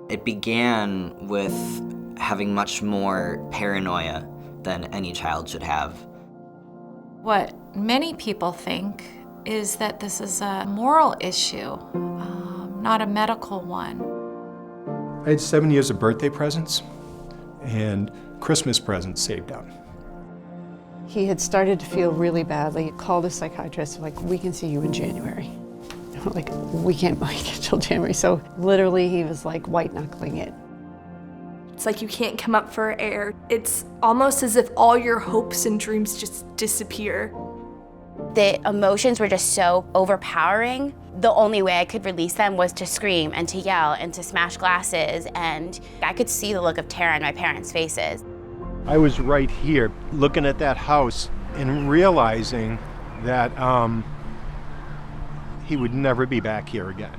It began with having much more paranoia than any child should have. What many people think is that this is a moral issue, not a medical one. I had 7 years of birthday presents and Christmas presents saved up. He had started to feel really badly. He called a psychiatrist, like, we can see you in January. I'm like, we can't wait till January. So literally he was like white knuckling it. It's like you can't come up for air. It's almost as if all your hopes and dreams just disappear. The emotions were just so overpowering. The only way I could release them was to scream and to yell and to smash glasses, and I could see the look of terror on my parents' faces. I was right here looking at that house and realizing that he would never be back here again.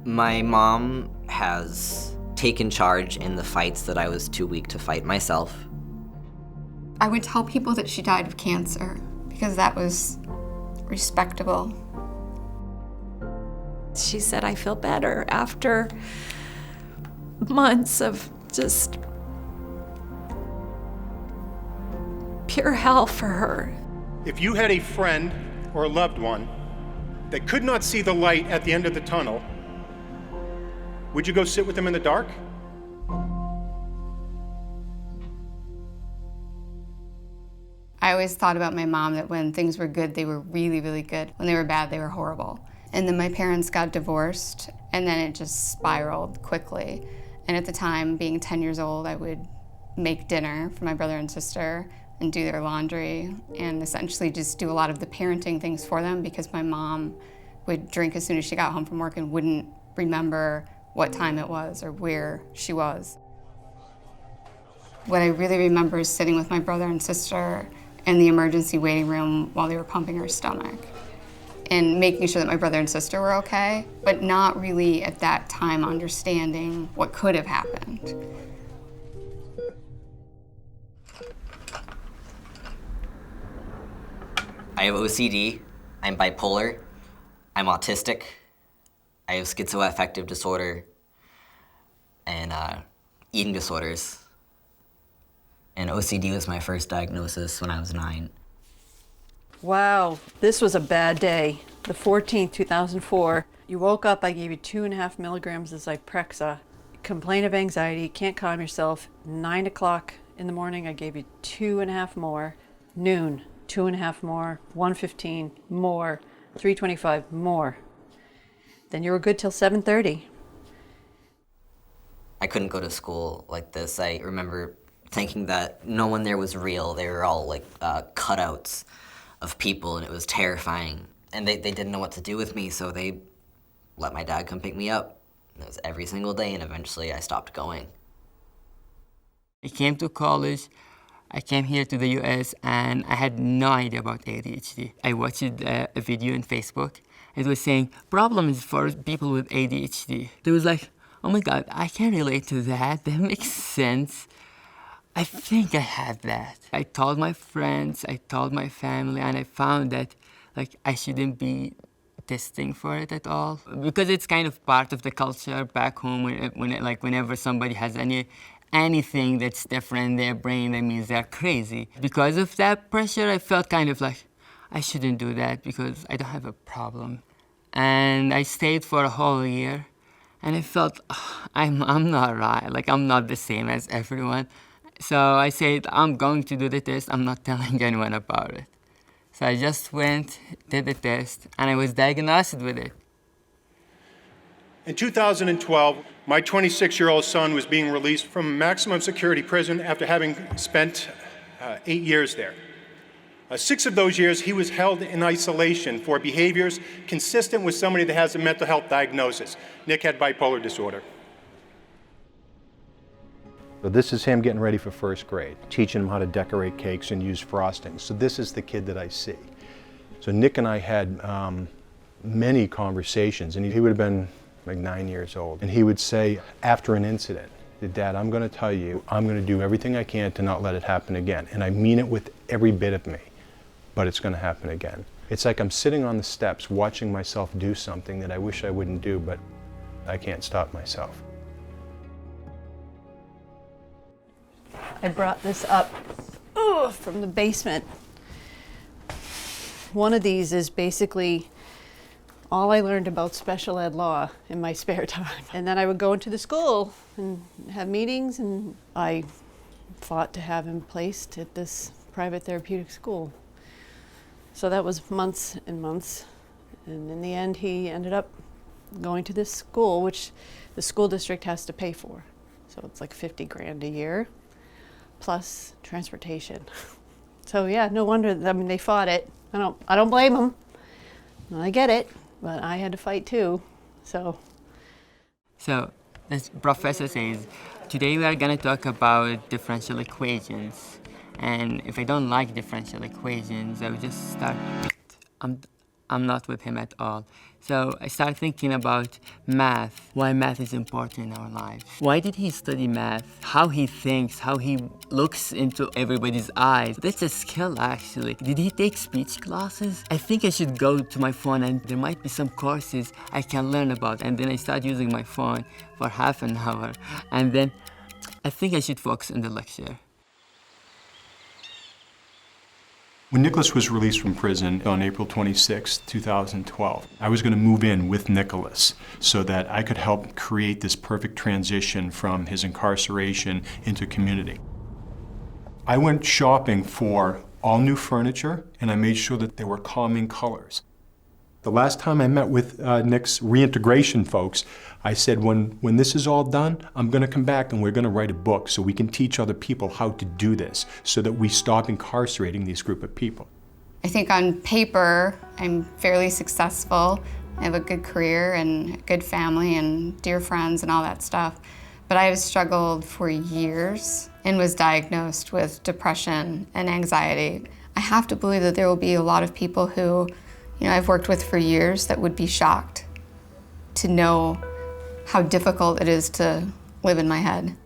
My mom has taken charge in the fights that I was too weak to fight myself. I would tell people that she died of cancer because that was respectable. She said, I feel better after months of just pure hell for her. If you had a friend or a loved one that could not see the light at the end of the tunnel, would you go sit with them in the dark? I always thought about my mom that when things were good, they were really, really good. When they were bad, they were horrible. And then my parents got divorced, and then it just spiraled quickly. And at the time, being 10 years old, I would make dinner for my brother and sister and do their laundry and essentially just do a lot of the parenting things for them because my mom would drink as soon as she got home from work and wouldn't remember what time it was or where she was. What I really remember is sitting with my brother and sister in the emergency waiting room while they were pumping her stomach and making sure that my brother and sister were okay, but not really at that time understanding what could have happened. I have OCD, I'm bipolar, I'm autistic, I have schizoaffective disorder, and eating disorders. And OCD was my first diagnosis when I was 9. Wow, this was a bad day. The 14th, 2004. You woke up, I gave you 2.5 milligrams of Zyprexa. Complain of anxiety, can't calm yourself. 9 o'clock in the morning, I gave you 2.5 more. Noon, 2.5 more. 1:15 more. 3:25 more. Then you were good till 7:30. I couldn't go to school like this. I remember thinking that no one there was real. They were all like cutouts of people, and it was terrifying. And they didn't know what to do with me, so they let my dad come pick me up. It was every single day, and eventually I stopped going. I came to college, I came here to the US, and I had no idea about ADHD. I watched a video on Facebook. It was saying, problem is for people with ADHD. It was like, oh my God, I can relate to that. That makes sense. I think I had that. I told my friends, I told my family, and I found that like I shouldn't be testing for it at all, because it's kind of part of the culture back home. Whenever somebody has anything that's different in their brain, that means they're crazy. Because of that pressure, I felt kind of like I shouldn't do that because I don't have a problem. And I stayed for a whole year, and I felt I'm not right. Like I'm not the same as everyone. So I said, I'm going to do the test. I'm not telling anyone about it. So I just went, did the test, and I was diagnosed with it. In 2012, my 26-year-old son was being released from maximum security prison after having spent 8 years there. 6 of those years, he was held in isolation for behaviors consistent with somebody that has a mental health diagnosis. Nick had bipolar disorder. So this is him getting ready for first grade, teaching him how to decorate cakes and use frosting. So this is the kid that I see. So Nick and I had many conversations, and he would have been like 9 years old. And he would say, after an incident, that, Dad, I'm going to tell you, I'm going to do everything I can to not let it happen again. And I mean it with every bit of me, but it's going to happen again. It's like I'm sitting on the steps watching myself do something that I wish I wouldn't do, but I can't stop myself. I brought this up from the basement. One of these is basically all I learned about special ed law in my spare time. And then I would go into the school and have meetings, and I fought to have him placed at this private therapeutic school. So that was months and months. And in the end, he ended up going to this school, which the school district has to pay for. So it's like 50 grand a year, plus transportation. So yeah, no wonder, I mean, they fought it. I don't blame them. I get it, but I had to fight too, so. So this professor says, today we are gonna talk about differential equations. And if I don't like differential equations, I would just start, I'm not with him at all. So I started thinking about math, why math is important in our lives. Why did he study math? How he thinks, how he looks into everybody's eyes. That's a skill, actually. Did he take speech classes? I think I should go to my phone, and there might be some courses I can learn about. And then I start using my phone for half an hour. And then I think I should focus on the lecture. When Nicholas was released from prison on April 26, 2012, I was going to move in with Nicholas so that I could help create this perfect transition from his incarceration into community. I went shopping for all new furniture, and I made sure that they were calming colors. The last time I met with Nick's reintegration folks, I said, when this is all done, I'm going to come back and we're going to write a book so we can teach other people how to do this so that we stop incarcerating these group of people. I think on paper, I'm fairly successful. I have a good career and a good family and dear friends and all that stuff. But I have struggled for years and was diagnosed with depression and anxiety. I have to believe that there will be a lot of people who, I've worked with for years that would be shocked to know how difficult it is to live in my head.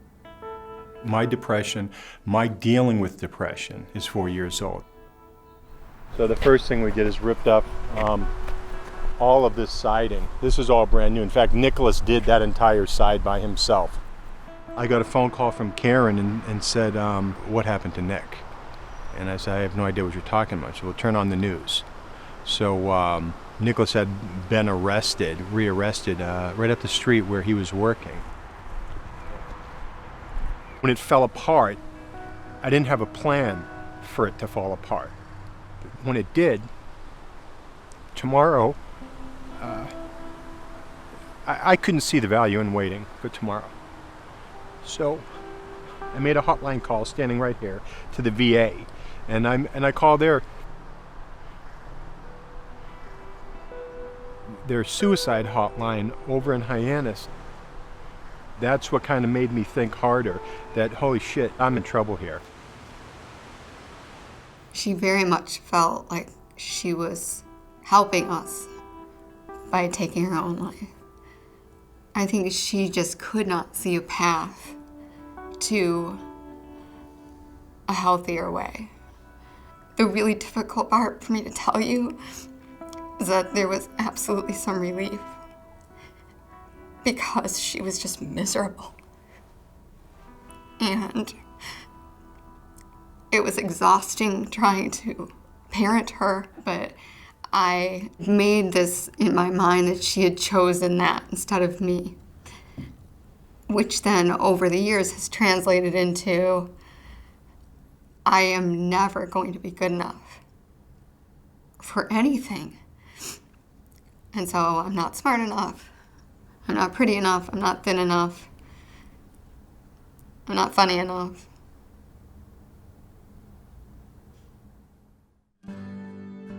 My depression, my dealing with depression is 4 years old. So the first thing we did is ripped up all of this siding. This is all brand new. In fact, Nicholas did that entire side by himself. I got a phone call from Karen and said, what happened to Nick? And I said, I have no idea what you're talking about. So we'll turn on the news. So Nicholas had been rearrested right up the street where he was working. When it fell apart, I didn't have a plan for it to fall apart. But when it did, tomorrow, I couldn't see the value in waiting for tomorrow. So I made a hotline call standing right here to the VA, and I called their suicide hotline over in Hyannis. That's what kind of made me think harder that, holy shit, I'm in trouble here. She very much felt like she was helping us by taking her own life. I think she just could not see a path to a healthier way. The really difficult part for me to tell you is that there was absolutely some relief because she was just miserable. And it was exhausting trying to parent her, but I made this in my mind that she had chosen that instead of me, which then over the years has translated into I am never going to be good enough for anything. And so I'm not smart enough, I'm not pretty enough, I'm not thin enough, I'm not funny enough.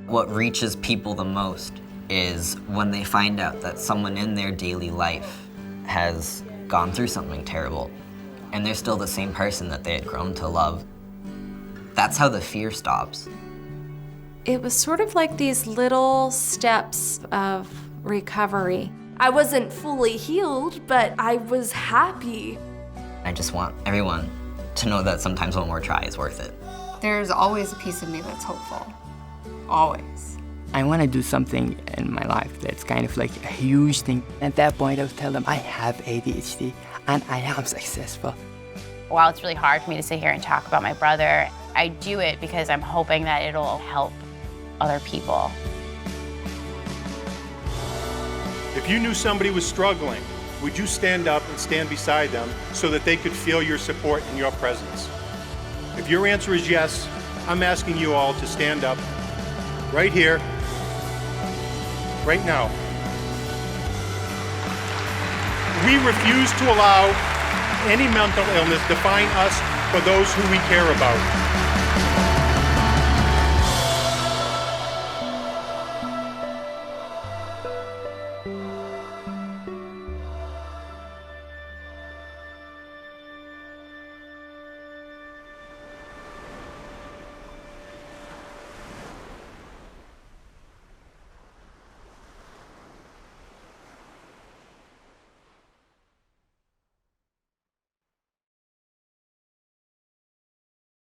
What reaches people the most is when they find out that someone in their daily life has gone through something terrible and they're still the same person that they had grown to love. That's how the fear stops. It was sort of like these little steps of recovery. I wasn't fully healed, but I was happy. I just want everyone to know that sometimes one more try is worth it. There's always a piece of me that's hopeful. Always. I want to do something in my life that's kind of like a huge thing. At that point, I would tell them I have ADHD and I am successful. While it's really hard for me to sit here and talk about my brother, I do it because I'm hoping that it'll help other people. If you knew somebody was struggling, would you stand up and stand beside them so that they could feel your support and your presence? If your answer is yes, I'm asking you all to stand up right here, right now. We refuse to allow any mental illness define us for those who we care about.